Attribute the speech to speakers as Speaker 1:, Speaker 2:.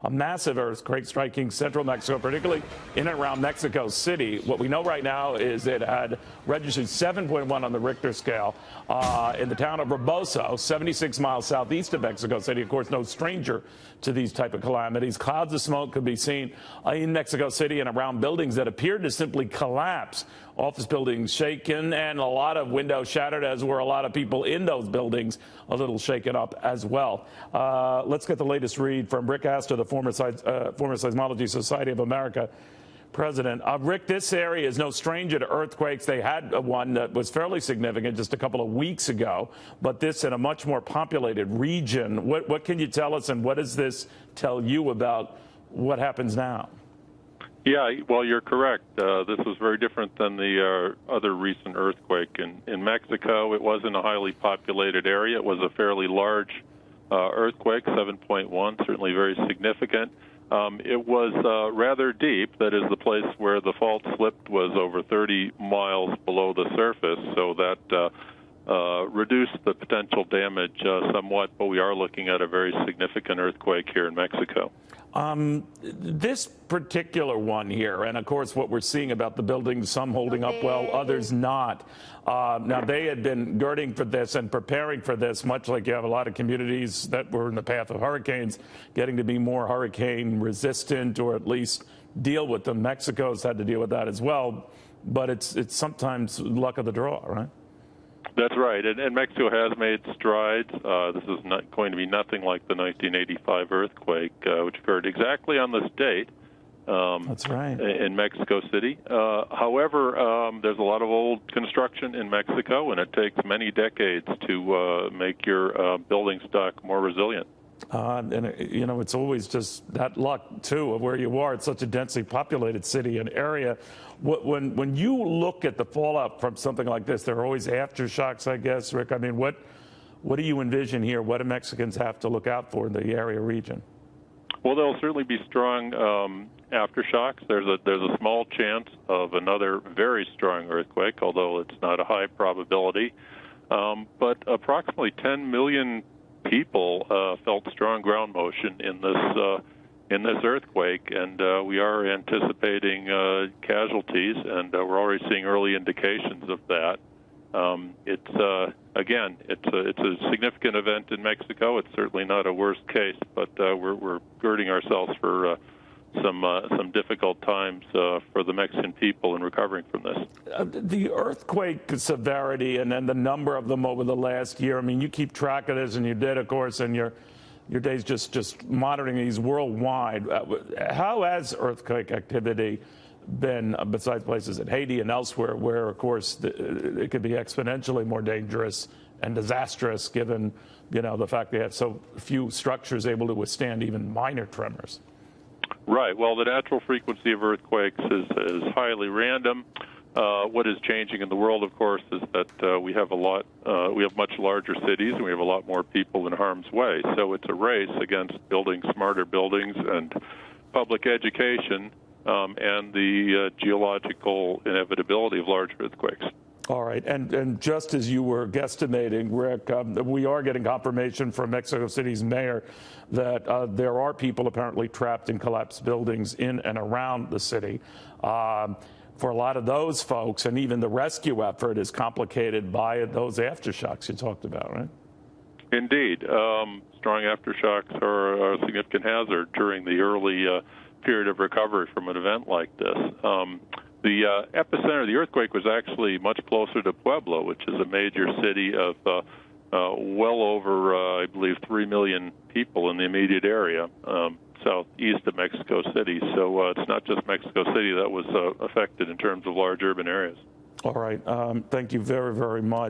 Speaker 1: A massive earthquake striking central Mexico, particularly in and around Mexico City. What we know right now is it had registered 7.1 on the Richter scale in the town of Rebozo, 76 miles southeast of Mexico City. Of course, no stranger to these type of calamities. Clouds of smoke could be seen in Mexico City and around buildings that appeared to simply collapse. Office buildings shaken and a lot of windows shattered, as were a lot of people in those buildings a little shaken up as well. Let's get the latest read from Rick Astor, the former Seismologist Society of America president. Rick, this area is no stranger to earthquakes. They had one that was fairly significant just a couple of weeks ago, but this in a much more populated region. What can you tell us, and what does this tell you about what happens now?
Speaker 2: Yeah, well, you're correct. This was very different than the other recent earthquake. In Mexico, it wasn't a highly populated area. It was a fairly large earthquake, 7.1, certainly very significant. It was rather deep. That is, the place where the fault slipped was over 30 miles below the surface, so that reduced the potential damage somewhat, but we are looking at a very significant earthquake here in Mexico.
Speaker 1: This particular one here, and of course what we're seeing about the buildings, some holding up well, others not. Now, they had been girding for this and preparing for this, much like you have a lot of communities that were in the path of hurricanes, getting to be more hurricane resistant, or at least deal with them. Mexico's had to deal with that as well, but it's sometimes luck of the draw, right?
Speaker 2: That's right, and Mexico has made strides. This is not going to be nothing like the 1985 earthquake, which occurred exactly on this date.
Speaker 1: That's right.
Speaker 2: In Mexico City. However, there's a lot of old construction in Mexico, and it takes many decades to make your building stock more resilient.
Speaker 1: And, you know, it's always just that luck, too, of where you are. It's such a densely populated city and area. When you look at the fallout from something like this, there are always aftershocks, I guess, Rick. I mean, what do you envision here? What do Mexicans have to look out for in the area region?
Speaker 2: Well, there'll certainly be strong aftershocks. There's a small chance of another very strong earthquake, although it's not a high probability. But approximately 10 million people felt strong ground motion in this earthquake, and we are anticipating casualties, and we're already seeing early indications of that. It's a significant event in Mexico. It's certainly not a worst case, but we're girding ourselves for some difficult times for the Mexican people in recovering from this.
Speaker 1: The earthquake severity and then the number of them over the last year, I mean, you keep track of this, and you did, of course, and your days just monitoring these worldwide. How has earthquake activity been, besides places in Haiti and elsewhere, where, of course, it could be exponentially more dangerous and disastrous, given, you know, the fact they have so few structures able to withstand even minor tremors?
Speaker 2: Right. Well, the natural frequency of earthquakes is highly random. What is changing in the world, of course, is that we have much larger cities, and we have a lot more people in harm's way. So it's a race against building smarter buildings and public education and the geological inevitability of large earthquakes.
Speaker 1: All right. And just as you were guesstimating, Rick, we are getting confirmation from Mexico City's mayor that there are people apparently trapped in collapsed buildings in and around the city. For a lot of those folks, and even the rescue effort is complicated by those aftershocks you talked about, right? Indeed.
Speaker 2: Strong aftershocks are a significant hazard during the early period of recovery from an event like this. The epicenter of the earthquake was actually much closer to Puebla, which is a major city of well over, I believe, 3 million people in the immediate area, southeast of Mexico City. So it's not just Mexico City that was affected in terms of large urban areas.
Speaker 1: All right. Thank you very, very much.